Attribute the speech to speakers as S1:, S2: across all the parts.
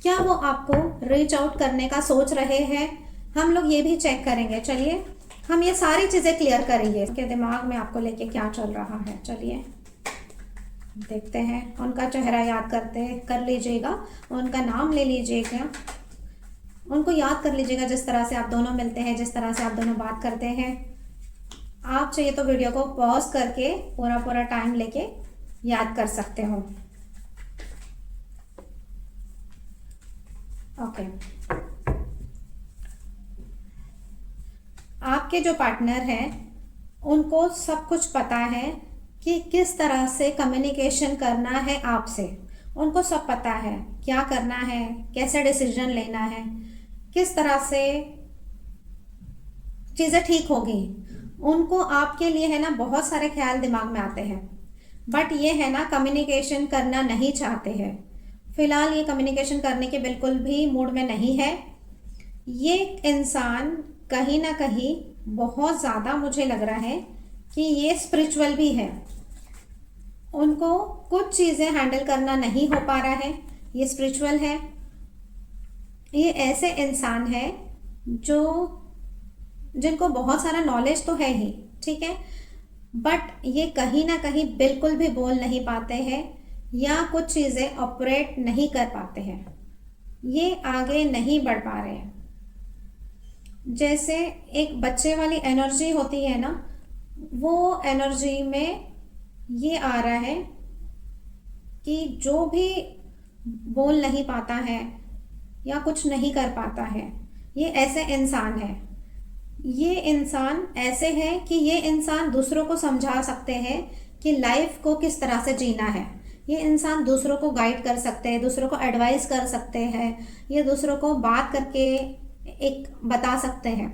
S1: क्या वो आपको रीच आउट करने का सोच रहे हैं? हम लोग ये भी चेक करेंगे। चलिए हम ये सारी चीज़ें क्लियर करेंगे। उनके दिमाग में आपको लेके क्या चल रहा है, चलिए देखते हैं। उनका चेहरा याद कर लीजिएगा, उनका नाम ले लीजिएगा, उनको याद कर लीजिएगा जिस तरह से आप दोनों मिलते हैं, जिस तरह से आप दोनों बात करते हैं। आप चाहिए तो वीडियो को पॉज करके पूरा टाइम लेके याद कर सकते हो। ओके, आपके जो पार्टनर हैं उनको सब कुछ पता है कि किस तरह से कम्युनिकेशन करना है आपसे। उनको सब पता है क्या करना है, कैसे डिसीजन लेना है, किस तरह से चीज़ें ठीक होगी। उनको आपके लिए है ना बहुत सारे ख्याल दिमाग में आते हैं, बट ये है ना कम्युनिकेशन करना नहीं चाहते हैं। फिलहाल ये कम्युनिकेशन करने के बिल्कुल भी मूड में नहीं है। ये इंसान कहीं ना कहीं बहुत ज़्यादा मुझे लग रहा है कि ये स्पिरिचुअल भी है। उनको कुछ चीज़ें हैंडल करना नहीं हो पा रहा है, ये स्पिरिचुअल है। ये ऐसे इंसान है जो जिनको बहुत सारा नॉलेज तो है ही, ठीक है, बट ये कहीं ना कहीं बिल्कुल भी बोल नहीं पाते हैं या कुछ चीज़ें ऑपरेट नहीं कर पाते हैं। ये आगे नहीं बढ़ पा रहे हैं। जैसे एक बच्चे वाली एनर्जी होती है ना, वो एनर्जी में ये आ रहा है कि जो भी बोल नहीं पाता है या कुछ नहीं कर पाता है, ये ऐसे इंसान है। ये इंसान ऐसे है कि ये इंसान दूसरों को समझा सकते हैं कि लाइफ को किस तरह से जीना है। ये इंसान दूसरों को गाइड कर सकते हैं, दूसरों को एडवाइस कर सकते हैं, ये दूसरों को बात करके एक बता सकते हैं।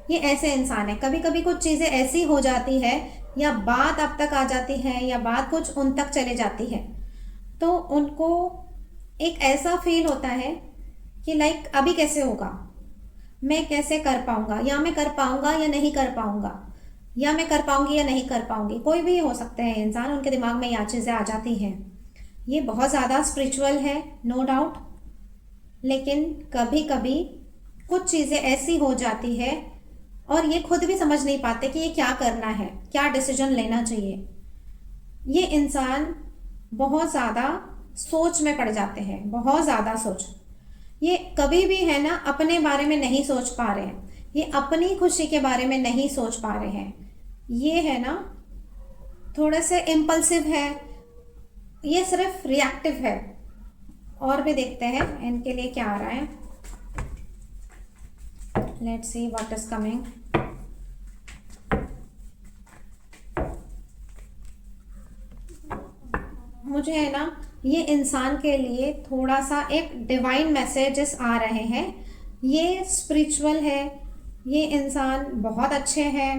S1: ये ऐसे इंसान है। कभी कभी कुछ चीज़ें ऐसी हो जाती है या बात अब तक आ जाती है या बात कुछ उन तक चले जाती है, तो उनको एक ऐसा फील होता है कि लाइक अभी कैसे होगा, मैं कैसे कर पाऊंगा, या मैं कर पाऊंगा या नहीं कर पाऊंगा, या मैं कर पाऊंगी या नहीं कर पाऊंगी। कोई भी हो सकते हैं इंसान, उनके दिमाग में यह चीज़ें आ जाती हैं। ये बहुत ज़्यादा स्पिरिचुअल है, नो डाउट, लेकिन कभी कभी कुछ चीज़ें ऐसी हो जाती है और ये खुद भी समझ नहीं पाते कि ये क्या करना है, क्या डिसीजन लेना चाहिए। ये इंसान बहुत ज़्यादा सोच में पड़ जाते हैं, बहुत ज़्यादा सोच। ये कभी भी है ना अपने बारे में नहीं सोच पा रहे हैं, ये अपनी खुशी के बारे में नहीं सोच पा रहे हैं। ये है ना थोड़े से इम्पल्सिव है, ये सिर्फ रिएक्टिव है। और भी देखते हैं इनके लिए क्या आ रहा है। Let's see what is coming. मुझे है ना ये इंसान के लिए थोड़ा सा एक डिवाइन मैसेजेस आ रहे हैं। ये स्पिरिचुअल है, ये इंसान बहुत अच्छे हैं।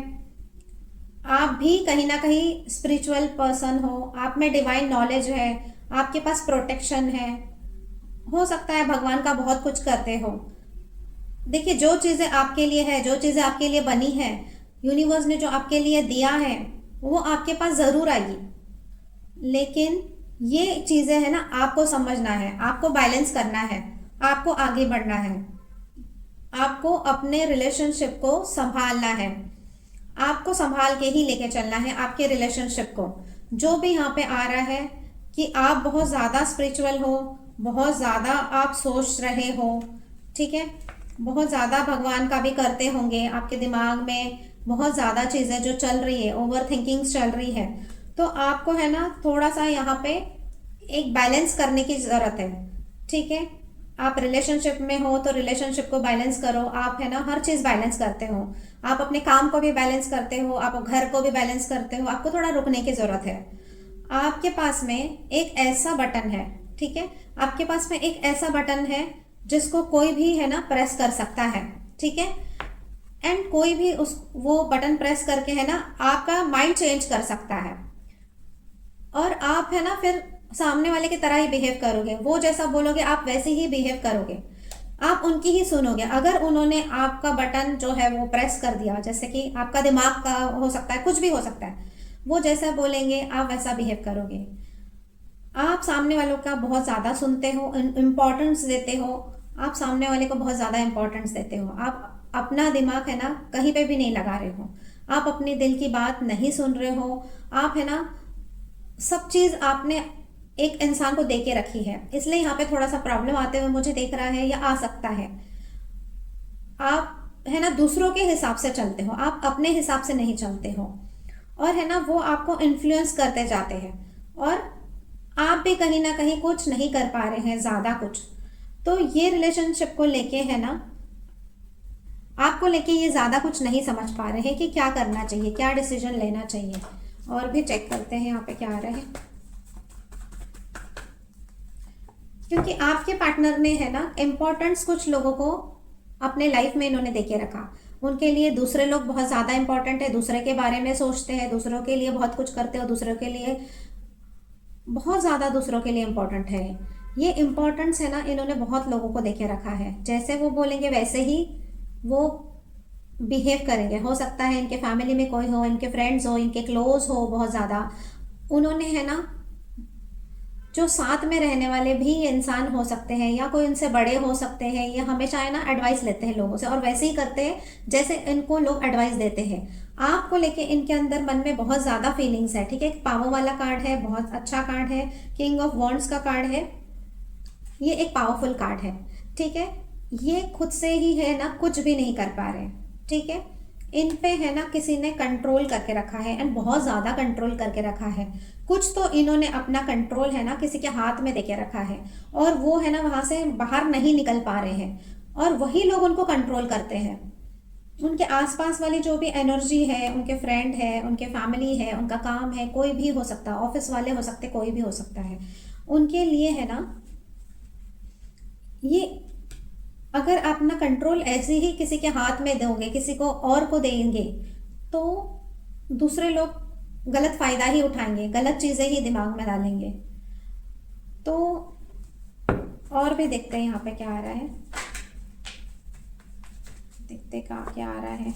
S1: आप भी कहीं ना कहीं स्पिरिचुअल पर्सन हो, आप में डिवाइन नॉलेज है, आपके पास प्रोटेक्शन है, हो सकता है भगवान का बहुत कुछ करते हो। देखिए जो चीज़ें आपके लिए है, जो चीज़ें आपके लिए बनी है, यूनिवर्स ने जो आपके लिए दिया है वो आपके पास ज़रूर आएगी। लेकिन ये चीज़ें है ना आपको समझना है, आपको बैलेंस करना है, आपको आगे बढ़ना है, आपको अपने रिलेशनशिप को संभालना है, आपको संभाल के ही लेके चलना है आपके रिलेशनशिप को। जो भी यहाँ पे आ रहा है कि आप बहुत ज़्यादा स्पिरिचुअल हो, बहुत ज़्यादा आप सोच रहे हो, ठीक है, बहुत ज़्यादा भगवान का भी करते होंगे, आपके दिमाग में बहुत ज़्यादा चीज़ें जो चल रही है, ओवर थिंकिंग्स चल रही है, तो आपको है ना थोड़ा सा यहाँ पे एक बैलेंस करने की ज़रूरत है, ठीक है। आप रिलेशनशिप में हो तो रिलेशनशिप को बैलेंस करो। आप है ना हर चीज़ बैलेंस करते हो, आप अपने काम को भी बैलेंस करते हो, आप घर को भी बैलेंस करते हो। आपको थोड़ा रुकने की ज़रूरत है। आपके पास में एक ऐसा बटन है, ठीक है, आपके पास में एक ऐसा बटन है जिसको कोई भी है ना प्रेस कर सकता है, ठीक है। एंड कोई भी वो बटन प्रेस करके है ना आपका माइंड चेंज कर सकता है, और आप है ना फिर सामने वाले की तरह ही बिहेव करोगे। वो जैसा बोलोगे आप वैसे ही बिहेव करोगे, आप उनकी ही सुनोगे। अगर उन्होंने आपका बटन जो है वो प्रेस कर दिया, जैसे कि आपका दिमाग का हो सकता है, कुछ भी हो सकता है, वो जैसा बोलेंगे आप वैसा बिहेव करोगे। आप सामने वालों का बहुत ज़्यादा सुनते हो, इम्पोर्टेंस देते हो, आप सामने वाले को बहुत ज़्यादा इम्पोर्टेंस देते हो, आप अपना दिमाग है ना कहीं पे भी नहीं लगा रहे हो, आप अपने दिल की बात नहीं सुन रहे हो, आप है ना सब चीज़ आपने एक इंसान को दे के रखी है, इसलिए यहाँ पे थोड़ा सा प्रॉब्लम आते हुए मुझे देख रहा है या आ सकता है। आप है ना दूसरों के हिसाब से चलते हो, आप अपने हिसाब से नहीं चलते हो, और है ना वो आपको इन्फ्लुएंस करते जाते हैं, और आप भी कहीं ना कहीं कुछ नहीं कर पा रहे हैं ज़्यादा कुछ। तो ये रिलेशनशिप को लेके है ना, आपको लेके ये ज़्यादा कुछ नहीं समझ पा रहे हैं कि क्या करना चाहिए, क्या डिसीजन लेना चाहिए। और भी चेक करते हैं यहाँ पे क्या आ रहा है, क्योंकि आपके पार्टनर ने है ना इम्पोर्टेंस कुछ लोगों को अपने लाइफ में इन्होंने देके रखा, उनके लिए दूसरे लोग बहुत ज़्यादा इंपॉर्टेंट है, दूसरे के बारे में सोचते हैं, दूसरों के लिए बहुत कुछ करते हो, दूसरों के लिए बहुत ज़्यादा दूसरों के लिए इम्पोर्टेंट है। ये इम्पोर्टेंस है ना इन्होंने बहुत लोगों को देके रखा है, जैसे वो बोलेंगे वैसे ही वो बिहेव करेंगे। हो सकता है इनके फैमिली में कोई हो, इनके फ्रेंड्स हो, इनके क्लोज हो बहुत ज़्यादा, उन्होंने है ना जो साथ में रहने वाले भी इंसान हो सकते हैं या कोई इनसे बड़े हो सकते हैं, ये हमेशा है ना एडवाइस लेते हैं लोगों से और वैसे ही करते हैं जैसे इनको लोग एडवाइस देते हैं। आपको लेके इनके अंदर मन में बहुत ज़्यादा फीलिंग्स है, ठीक है। पावर वाला कार्ड है, बहुत अच्छा कार्ड है, किंग ऑफ वॉन्ड्स का कार्ड है, ये एक पावरफुल कार्ड है, ठीक है। ये खुद से ही है ना कुछ भी नहीं कर पा रहे, ठीक है। इन पे है ना किसी ने कंट्रोल करके रखा है एंड बहुत ज़्यादा कंट्रोल करके रखा है। कुछ तो इन्होंने अपना कंट्रोल है ना किसी के हाथ में देके रखा है और वो है ना वहाँ से बाहर नहीं निकल पा रहे हैं और वही लोग उनको कंट्रोल करते हैं। उनके आसपास वाली जो भी एनर्जी है, उनके फ्रेंड है, उनके फैमिली है, उनका काम है, कोई भी हो सकता है, ऑफिस वाले हो सकते, कोई भी हो सकता है, उनके लिए है ना ये अगर अपना कंट्रोल ऐसे ही किसी के हाथ में दोगे, किसी को और को देंगे, तो दूसरे लोग गलत फायदा ही उठाएंगे, गलत चीजें ही दिमाग में डालेंगे। तो और भी देखते हैं यहाँ पे क्या आ रहा है, देखते क्या आ रहा है।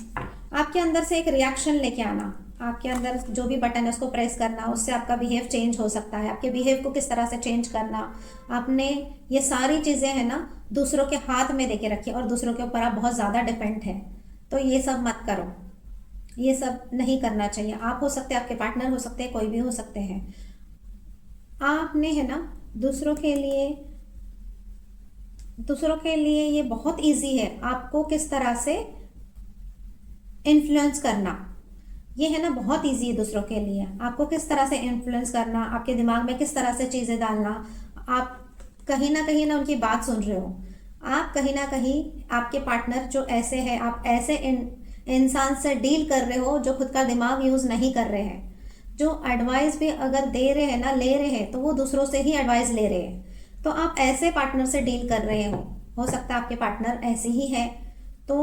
S1: आपके अंदर से एक रिएक्शन लेके आना, आपके अंदर जो भी बटन है उसको प्रेस करना, उससे आपका बिहेव चेंज हो सकता है। आपके बिहेव को किस तरह से चेंज करना, आपने ये सारी चीज़ें हैं ना दूसरों के हाथ में देके रखी और दूसरों के ऊपर आप बहुत ज़्यादा डिपेंड है। तो ये सब मत करो, ये सब नहीं करना चाहिए। आप हो सकते हैं, आपके पार्टनर हो सकते हैं, कोई भी हो सकते हैं। आपने है ना दूसरों के लिए ये बहुत इजी है आपको किस तरह से इन्फ्लुएंस करना। ये है ना बहुत इजी है दूसरों के लिए आपको किस तरह से इन्फ्लुएंस करना, आपके दिमाग में किस तरह से चीज़ें डालना। आप कहीं ना उनकी बात सुन रहे हो, आप कहीं ना कहीं आपके पार्टनर जो ऐसे है, आप ऐसे इंसान से डील कर रहे हो जो खुद का दिमाग यूज़ नहीं कर रहे हैं, जो एडवाइस भी अगर दे रहे हैं ना, ले रहे हैं, तो वो दूसरों से ही एडवाइस ले रहे हैं। तो आप ऐसे पार्टनर से डील कर रहे हो सकता है आपके पार्टनर ऐसे ही है, तो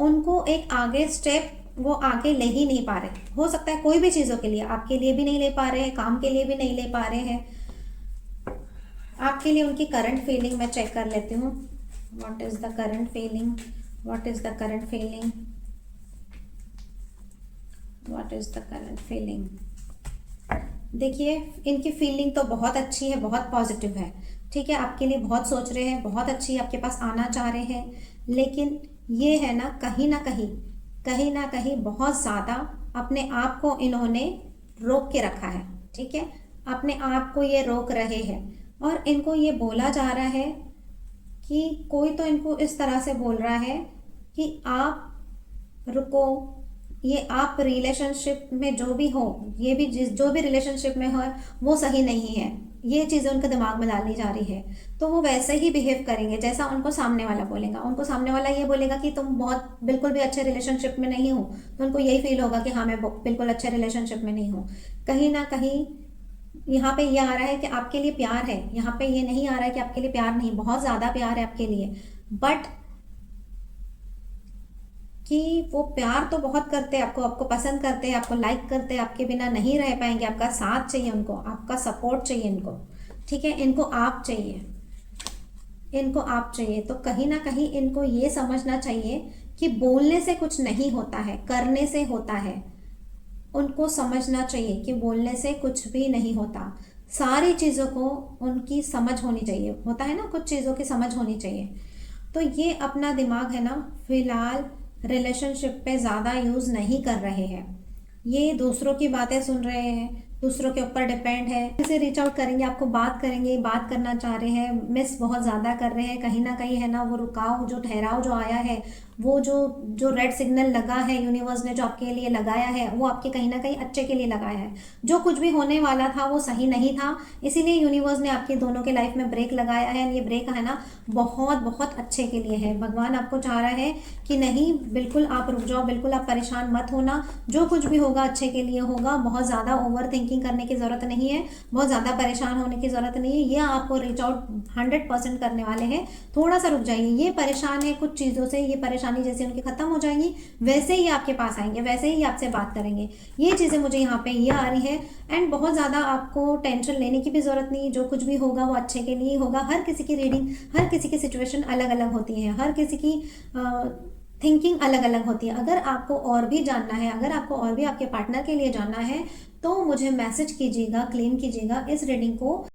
S1: उनको एक आगे स्टेप वो आगे ले ही नहीं पा रहे। हो सकता है कोई भी चीज़ों के लिए, आपके लिए भी नहीं ले पा रहे हैं, काम के लिए भी नहीं ले पा रहे हैं। आपके लिए उनकी करंट फीलिंग मैं चेक कर लेती हूँ। What is the current feeling, what is the current feeling, what is the current feeling. देखिए इनकी फीलिंग तो बहुत अच्छी है, बहुत पॉजिटिव है, ठीक है। आपके लिए बहुत सोच रहे हैं, बहुत अच्छी आपके पास आना चाह रहे हैं, लेकिन ये है ना कहीं ना कहीं बहुत ज़्यादा अपने आप को इन्होंने रोक के रखा है, ठीक है। अपने आप को ये रोक रहे हैं और इनको ये बोला जा रहा है कि कोई तो इनको इस तरह से बोल रहा है कि आप रुको, ये आप रिलेशनशिप में जो भी हो, ये भी जो भी रिलेशनशिप में हो वो सही नहीं है, ये चीज़ें उनके दिमाग में डालनी जा रही है। तो वो वैसे ही बिहेव करेंगे जैसा उनको सामने वाला बोलेगा। उनको सामने वाला ये बोलेगा कि तुम बहुत बिल्कुल भी अच्छे रिलेशनशिप में नहीं हो, तो उनको यही फील होगा कि हाँ मैं बिल्कुल अच्छे रिलेशनशिप में नहीं हूँ। कहीं ना कहीं यहाँ पे ये आ रहा है कि आपके लिए प्यार है, यहाँ पे ये नहीं आ रहा है कि आपके लिए प्यार नहीं, बहुत ज़्यादा प्यार है आपके लिए, बट कि वो प्यार तो बहुत करते हैं आपको, आपको पसंद करते हैं, आपको लाइक करते हैं, आपके बिना नहीं रह पाएंगे, आपका साथ चाहिए उनको, आपका सपोर्ट चाहिए इनको, ठीक है। इनको आप चाहिए, इनको आप चाहिए। तो कहीं ना कहीं इनको ये समझना चाहिए कि बोलने से कुछ नहीं होता है, करने से होता है। उनको समझना चाहिए कि बोलने से कुछ भी नहीं होता, सारी चीज़ों को उनकी समझ होनी चाहिए, होता है ना, कुछ चीज़ों की समझ होनी चाहिए। तो ये अपना दिमाग है ना फिलहाल रिलेशनशिप पे ज़्यादा यूज़ नहीं कर रहे हैं। ये दूसरों की बातें सुन रहे हैं, दूसरों के ऊपर डिपेंड है, जैसे रीच आउट करेंगे, आपको बात करेंगे, बात करना चाह रहे हैं, मिस बहुत ज़्यादा कर रहे हैं, कहीं ना कहीं है ना वो रुकाव जो ठहराव जो आया है, वो जो रेड सिग्नल लगा है यूनिवर्स ने जो आपके लिए लगाया है, वो आपके कहीं ना कहीं अच्छे के लिए लगाया है। जो कुछ भी होने वाला था वो सही नहीं था, इसीलिए यूनिवर्स ने आपके दोनों के लाइफ में ब्रेक लगाया है। ये ब्रेक है ना बहुत बहुत अच्छे के लिए है। भगवान आपको चाह रहा है कि नहीं, बिल्कुल आप रुक जाओ, बिल्कुल आप परेशान मत होना, जो कुछ भी होगा अच्छे के लिए होगा। बहुत ज़्यादा ओवर थिंकिंग करने की ज़रूरत नहीं है, बहुत ज़्यादा परेशान होने की ज़रूरत नहीं है। ये आपको रीच आउट 100% करने वाले हैं। थोड़ा सा रुक जाइए, ये परेशान है कुछ चीज़ों से, ये परेशानी जैसे उनकी ख़त्म हो जाएंगी वैसे ही आपके पास आएंगे, वैसे ही आपसे बात करेंगे। ये चीज़ें मुझे यहाँ पे ये आ रही है। एंड बहुत ज़्यादा आपको टेंशन लेने की भी ज़रूरत नहीं, जो कुछ भी होगा वो अच्छे के लिए होगा। हर किसी की रीडिंग, हर किसी की सिचुएशन अलग अलग होती है, हर किसी की थिंकिंग अलग अलग होती है। अगर आपको और भी जानना है, अगर आपको और भी आपके पार्टनर के लिए जानना है, तो मुझे मैसेज कीजिएगा, क्लेम कीजिएगा इस रीडिंग को।